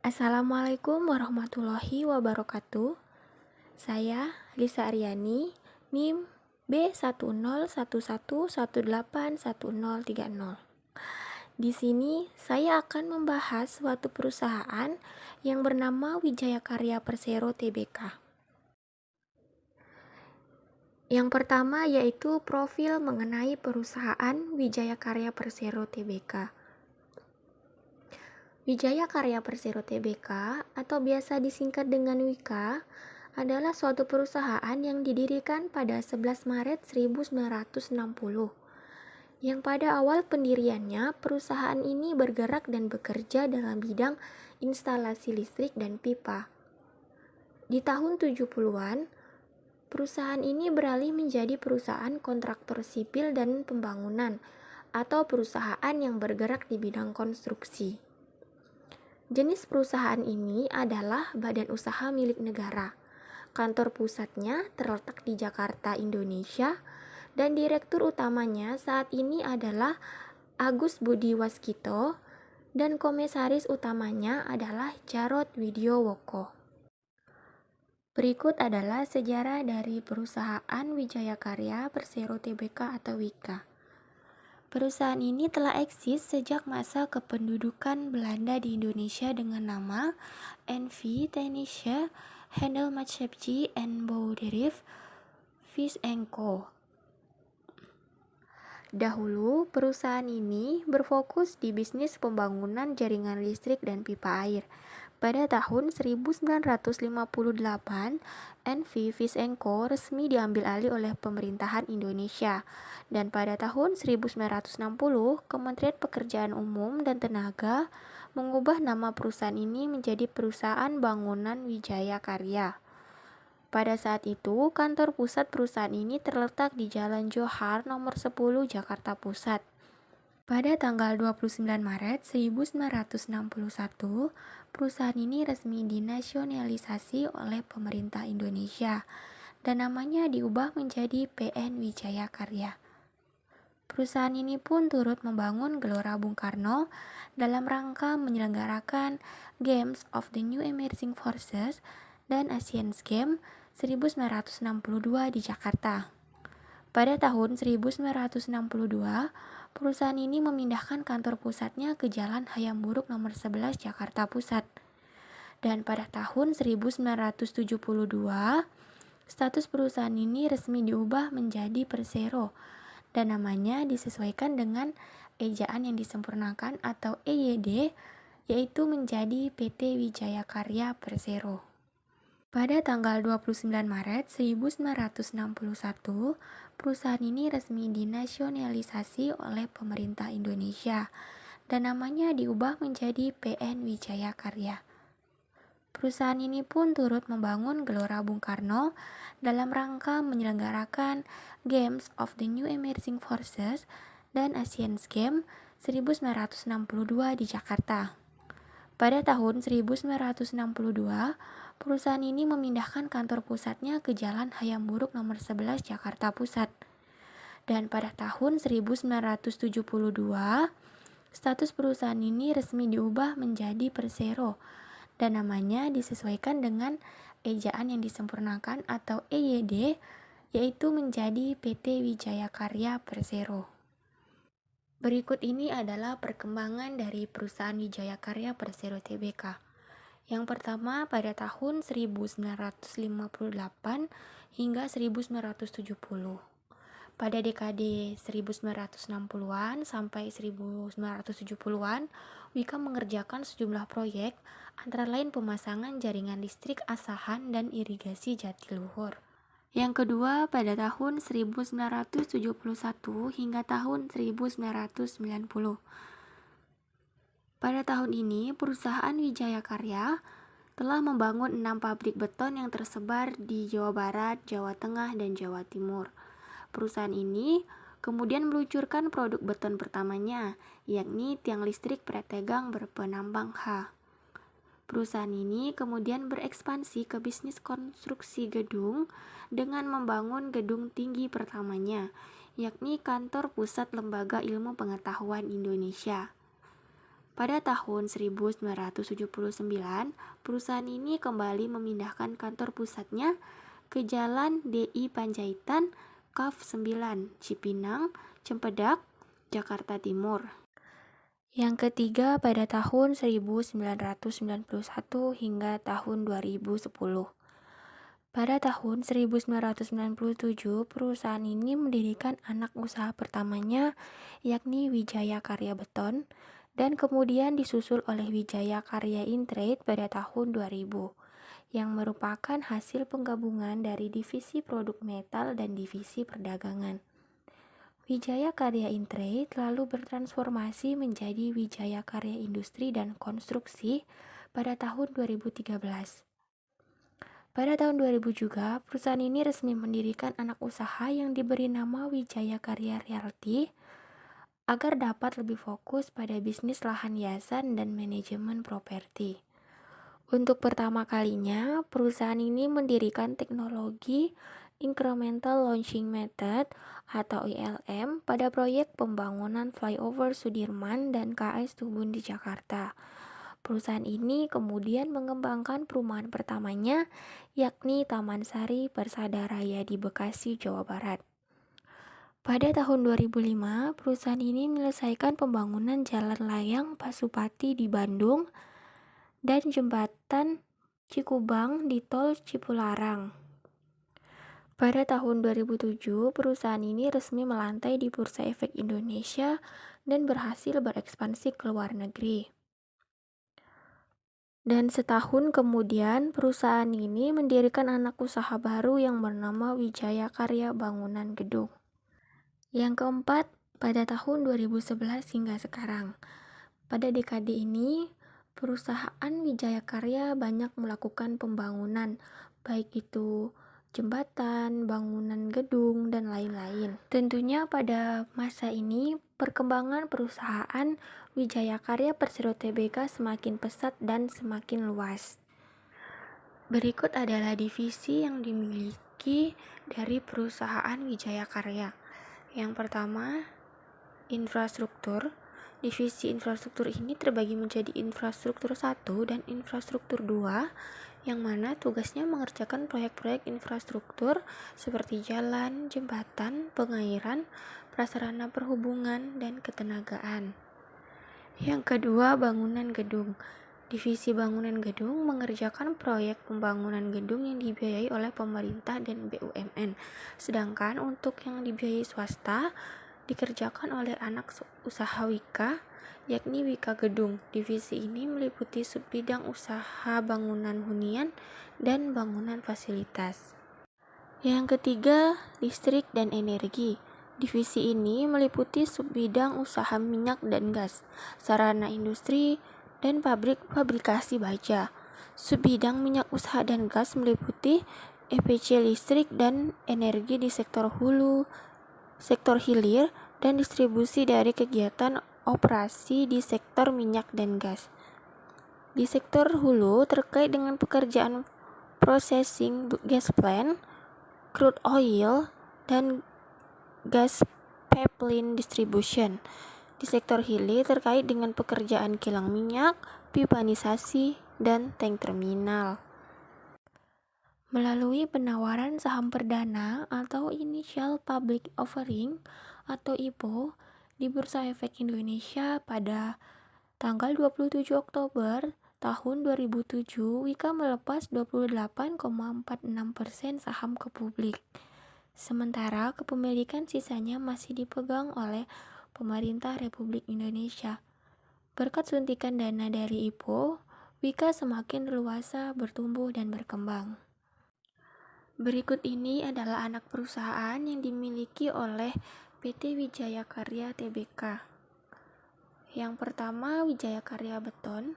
Assalamualaikum warahmatullahi wabarakatuh. Saya Lisa Aryani, NIM B1011118030. Di sini saya akan membahas suatu perusahaan yang bernama Wijaya Karya Persero Tbk. Yang pertama yaitu profil mengenai perusahaan Wijaya Karya Persero Tbk. Wijaya Karya Persero Tbk atau biasa disingkat dengan WIKA adalah suatu perusahaan yang didirikan pada 11 Maret 1960. Yang pada awal pendiriannya, perusahaan ini bergerak dan bekerja dalam bidang instalasi listrik dan pipa. Di tahun 70-an, perusahaan ini beralih menjadi perusahaan kontraktor sipil dan pembangunan atau perusahaan yang bergerak di bidang konstruksi. Jenis perusahaan ini adalah badan usaha milik negara. Kantor pusatnya terletak di Jakarta, Indonesia, dan direktur utamanya saat ini adalah Agus Budi Waskito dan komisaris utamanya adalah Jarod Widiowoko. Berikut adalah sejarah dari perusahaan Wijaya Karya Persero Tbk atau WIKA. Perusahaan ini telah eksis sejak masa kependudukan Belanda di Indonesia dengan nama NV Technische Handelsmaatschappij en Bouwbedrijf Vis & Co. Dahulu, perusahaan ini berfokus di bisnis pembangunan jaringan listrik dan pipa air. Pada tahun 1958, NV Vis & Co resmi diambil alih oleh pemerintahan Indonesia. Dan pada tahun 1960, Kementerian Pekerjaan Umum dan Tenaga mengubah nama perusahaan ini menjadi Perusahaan Bangunan Wijaya Karya. Pada saat itu, kantor pusat perusahaan ini terletak di Jalan Johar nomor 10 Jakarta Pusat. Pada tanggal 29 Maret 1961, perusahaan ini resmi dinasionalisasi oleh pemerintah Indonesia dan namanya diubah menjadi PN Wijaya Karya. Perusahaan ini pun turut membangun Gelora Bung Karno dalam rangka menyelenggarakan Games of the New Emerging Forces dan Asian Games 1962 di Jakarta. Pada tahun 1962, perusahaan ini memindahkan kantor pusatnya ke Jalan Hayam Buruk nomor 11 Jakarta Pusat. Dan pada tahun 1972, status perusahaan ini resmi diubah menjadi Persero dan namanya disesuaikan dengan ejaan yang disempurnakan atau EYD, yaitu menjadi PT Wijaya Karya Persero. Pada tanggal 29 Maret 1961, perusahaan ini resmi dinasionalisasi oleh pemerintah Indonesia dan namanya diubah menjadi PN Wijaya Karya. Perusahaan ini pun turut membangun Gelora Bung Karno dalam rangka menyelenggarakan Games of the New Emerging Forces dan Asian Games 1962 di Jakarta. Pada tahun 1962, perusahaan ini memindahkan kantor pusatnya ke Jalan Hayam Buruk nomor 11 Jakarta Pusat. Dan pada tahun 1972, status perusahaan ini resmi diubah menjadi Persero dan namanya disesuaikan dengan ejaan yang disempurnakan atau EYD, yaitu menjadi PT Wijaya Karya Persero. Berikut ini adalah perkembangan dari perusahaan Wijaya Karya Persero Tbk. Yang pertama pada tahun 1958 hingga 1970. Pada dekade 1960-an sampai 1970-an, WIKA mengerjakan sejumlah proyek, antara lain pemasangan jaringan listrik Asahan dan irigasi Jatiluhur. Yang kedua pada tahun 1971 hingga tahun 1990. Pada tahun ini, perusahaan Wijaya Karya telah membangun 6 pabrik beton yang tersebar di Jawa Barat, Jawa Tengah, dan Jawa Timur. Perusahaan ini kemudian meluncurkan produk beton pertamanya, yakni tiang listrik pretegang berpenambang H. Perusahaan ini kemudian berekspansi ke bisnis konstruksi gedung dengan membangun gedung tinggi pertamanya, yakni Kantor Pusat Lembaga Ilmu Pengetahuan Indonesia. Pada tahun 1979, perusahaan ini kembali memindahkan kantor pusatnya ke Jalan DI Panjaitan, Kaf 9, Cipinang, Cempedak, Jakarta Timur. Yang ketiga pada tahun 1991 hingga tahun 2010. Pada tahun 1997, perusahaan ini mendirikan anak usaha pertamanya, yakni Wijaya Karya Beton, dan kemudian disusul oleh Wijaya Karya Intrade pada tahun 2000, yang merupakan hasil penggabungan dari divisi produk metal dan divisi perdagangan. Wijaya Karya Intrade lalu bertransformasi menjadi Wijaya Karya Industri dan Konstruksi pada tahun 2013. Pada tahun 2000 juga, perusahaan ini resmi mendirikan anak usaha yang diberi nama Wijaya Karya Realty agar dapat lebih fokus pada bisnis lahan hiasan dan manajemen properti. Untuk pertama kalinya, perusahaan ini mendirikan teknologi Incremental Launching Method atau ILM pada proyek pembangunan flyover Sudirman dan KS Tubun di Jakarta. Perusahaan ini kemudian mengembangkan perumahan pertamanya, yakni Taman Sari Persada Raya di Bekasi, Jawa Barat. Pada tahun 2005, perusahaan ini menyelesaikan pembangunan Jalan Layang Pasupati di Bandung dan Jembatan Cikubang di Tol Cipularang. Pada tahun 2007, perusahaan ini resmi melantai di Bursa Efek Indonesia dan berhasil berekspansi ke luar negeri. Dan setahun kemudian, perusahaan ini mendirikan anak usaha baru yang bernama Wijaya Karya Bangunan Gedung. Yang keempat, pada tahun 2011 hingga sekarang. Pada dekade ini, perusahaan Wijaya Karya banyak melakukan pembangunan, baik itu jembatan, bangunan gedung, dan lain-lain. Tentunya pada masa ini, perkembangan perusahaan Wijaya Karya Persero Tbk semakin pesat dan semakin luas. Berikut adalah divisi yang dimiliki dari perusahaan Wijaya Karya. Yang pertama, infrastruktur. Divisi infrastruktur ini terbagi menjadi infrastruktur 1 dan infrastruktur 2, yang mana tugasnya mengerjakan proyek-proyek infrastruktur seperti jalan, jembatan, pengairan, prasarana perhubungan, dan ketenagaan. Yang kedua, bangunan gedung. Divisi bangunan gedung mengerjakan proyek pembangunan gedung yang dibiayai oleh pemerintah dan BUMN, sedangkan untuk yang dibiayai swasta dikerjakan oleh anak usaha Wika, yakni Wika Gedung. Divisi ini meliputi subbidang usaha bangunan hunian dan bangunan fasilitas. Yang ketiga, listrik dan energi. Divisi ini meliputi subbidang usaha minyak dan gas, sarana industri, dan pabrikasi baja. Subbidang minyak usaha dan gas meliputi EPC listrik dan energi di sektor hulu, sektor hilir, dan distribusi dari kegiatan operasi di sektor minyak dan gas. Di sektor hulu terkait dengan pekerjaan processing gas plant, crude oil, dan gas pipeline distribution. Di sektor hilir terkait dengan pekerjaan kilang minyak, pipanisasi, dan tank terminal. Melalui penawaran saham perdana atau Initial Public Offering atau IPO di Bursa Efek Indonesia pada tanggal 27 Oktober tahun 2007, Wika melepas 28,46% saham ke publik. Sementara kepemilikan sisanya masih dipegang oleh pemerintah Republik Indonesia. Berkat suntikan dana dari IPO, Wika semakin leluasa bertumbuh dan berkembang. Berikut ini adalah anak perusahaan yang dimiliki oleh PT Wijaya Karya Tbk. Yang pertama, Wijaya Karya Beton.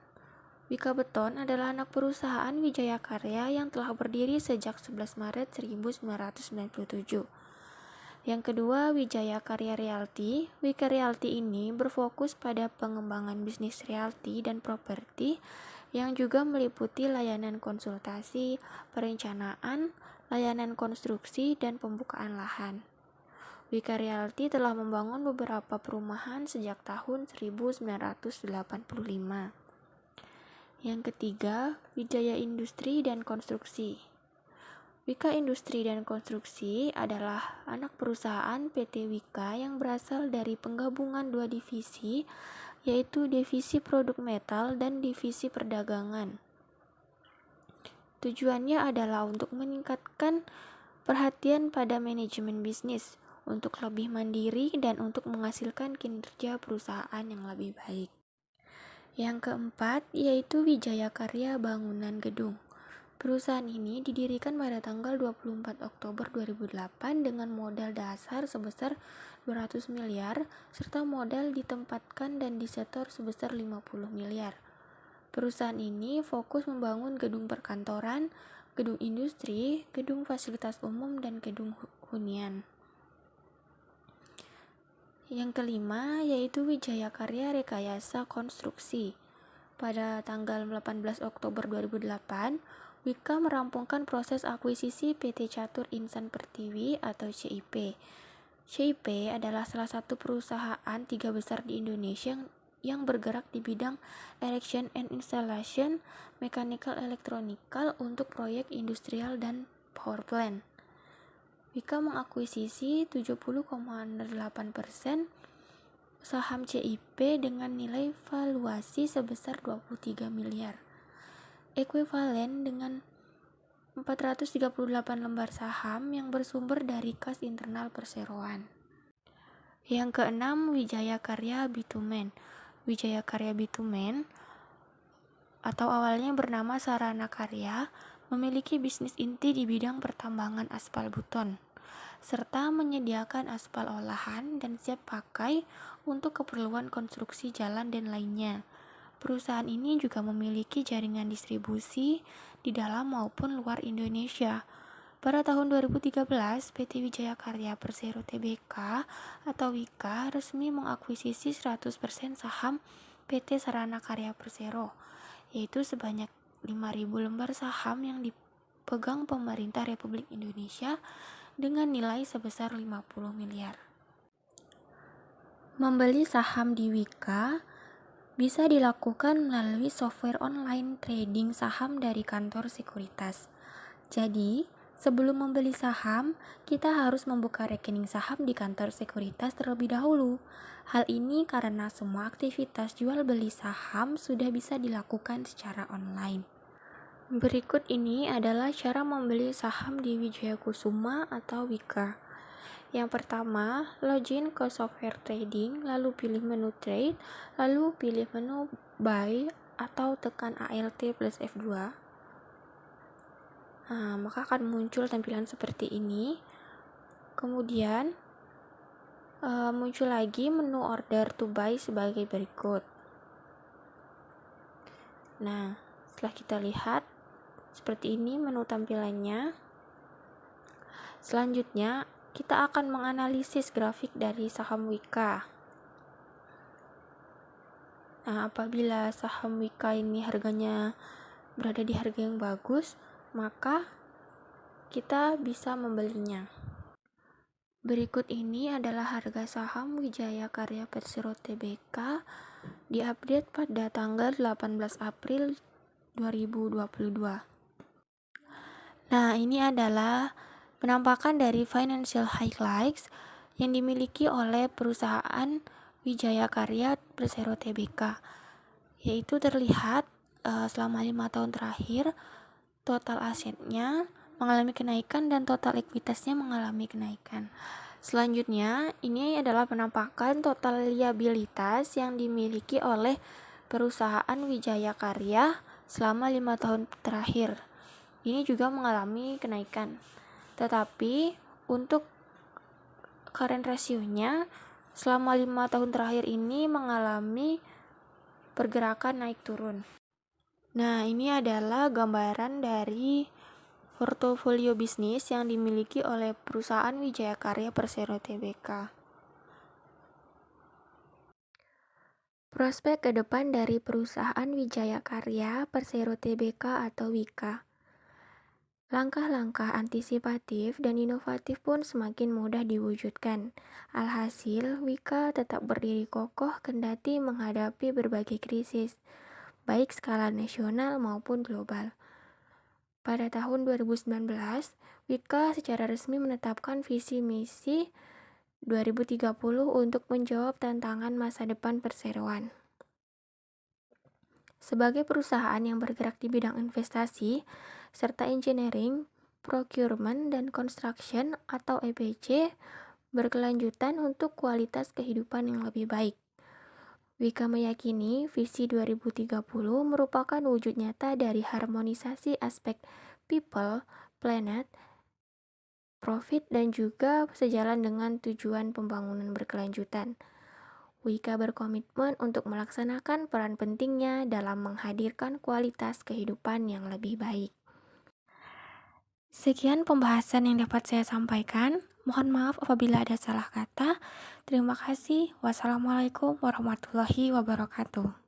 Wika Beton adalah anak perusahaan Wijaya Karya yang telah berdiri sejak 11 Maret 1997. Yang kedua, Wijaya Karya Realty. Wika Realty ini berfokus pada pengembangan bisnis realty dan properti yang juga meliputi layanan konsultasi, perencanaan, layanan konstruksi, dan pembukaan lahan. Wika Realty telah membangun beberapa perumahan sejak tahun 1985. Yang ketiga, Wijaya Industri dan Konstruksi. Wika Industri dan Konstruksi adalah anak perusahaan PT Wika yang berasal dari penggabungan dua divisi, yaitu Divisi Produk Metal dan Divisi Perdagangan. Tujuannya adalah untuk meningkatkan perhatian pada manajemen bisnis, untuk lebih mandiri dan untuk menghasilkan kinerja perusahaan yang lebih baik. Yang keempat, yaitu Wijaya Karya Bangunan Gedung. Perusahaan ini didirikan pada tanggal 24 Oktober 2008 dengan modal dasar sebesar 200 miliar serta modal ditempatkan dan disetor sebesar 50 miliar. Perusahaan ini fokus membangun gedung perkantoran, gedung industri, gedung fasilitas umum, dan gedung hunian. Yang kelima, yaitu Wijaya Karya Rekayasa Konstruksi. Pada tanggal 18 Oktober 2008, Wika merampungkan proses akuisisi PT Catur Insan Pertiwi atau CIP. CIP adalah salah satu perusahaan 3 besar di Indonesia yang bergerak di bidang erection and installation, mechanical electronical untuk proyek industrial dan power plant. Wika mengakuisisi 70,8% saham CIP dengan nilai valuasi sebesar 23 miliar. Ekuivalen dengan 438 lembar saham yang bersumber dari kas internal perseroan. Yang keenam, Wijaya Karya Bitumen. Wijaya Karya Bitumen atau awalnya bernama Sarana Karya memiliki bisnis inti di bidang pertambangan aspal buton serta menyediakan aspal olahan dan siap pakai untuk keperluan konstruksi jalan dan lainnya. Perusahaan ini juga memiliki jaringan distribusi di dalam maupun luar Indonesia. Pada tahun 2013, PT Wijaya Karya Persero Tbk atau Wika resmi mengakuisisi 100% saham PT Sarana Karya Persero, yaitu sebanyak 5.000 lembar saham yang dipegang pemerintah Republik Indonesia dengan nilai sebesar 50 miliar. Membeli saham di Wika bisa dilakukan melalui software online trading saham dari kantor sekuritas. Jadi, sebelum membeli saham, kita harus membuka rekening saham di kantor sekuritas terlebih dahulu. Hal ini karena semua aktivitas jual beli saham sudah bisa dilakukan secara online. Berikut ini adalah cara membeli saham di Wijaya Kusuma atau Wika. Yang pertama, login ke software trading, lalu pilih menu trade, lalu pilih menu buy atau tekan ALT plus F2. Maka akan muncul tampilan seperti ini. Kemudian muncul lagi menu order to buy sebagai berikut. Nah, setelah kita lihat seperti ini menu tampilannya. Selanjutnya, kita akan menganalisis grafik dari saham Wika. Nah, apabila saham Wika ini harganya berada di harga yang bagus, maka kita bisa membelinya. Berikut ini adalah harga saham Wijaya Karya Persero Tbk diupdate pada tanggal 18 April 2022. Nah, ini adalah penampakan dari financial highlights yang dimiliki oleh perusahaan Wijaya Karya Persero Tbk, yaitu terlihat selama 5 tahun terakhir total asetnya mengalami kenaikan dan total ekuitasnya mengalami kenaikan. Selanjutnya, ini adalah penampakan total liabilitas yang dimiliki oleh perusahaan Wijaya Karya selama 5 tahun terakhir. Ini juga mengalami kenaikan. Tetapi untuk current ratio-nya selama 5 tahun terakhir ini mengalami pergerakan naik turun. Nah, ini adalah gambaran dari portofolio bisnis yang dimiliki oleh perusahaan Wijaya Karya Persero Tbk. Prospek ke depan dari perusahaan Wijaya Karya Persero Tbk atau Wika. Langkah-langkah antisipatif dan inovatif pun semakin mudah diwujudkan. Alhasil, Wika tetap berdiri kokoh kendati menghadapi berbagai krisis, baik skala nasional maupun global. Pada tahun 2019, Wika secara resmi menetapkan visi misi 2030 untuk menjawab tantangan masa depan perseroan. Sebagai perusahaan yang bergerak di bidang investasi, serta engineering, procurement, dan construction atau EPC, berkelanjutan untuk kualitas kehidupan yang lebih baik. Wika meyakini visi 2030 merupakan wujud nyata dari harmonisasi aspek people, planet, profit, dan juga sejalan dengan tujuan pembangunan berkelanjutan. Wika berkomitmen untuk melaksanakan peran pentingnya dalam menghadirkan kualitas kehidupan yang lebih baik. Sekian pembahasan yang dapat saya sampaikan. Mohon maaf apabila ada salah kata. Terima kasih. Wassalamualaikum warahmatullahi wabarakatuh.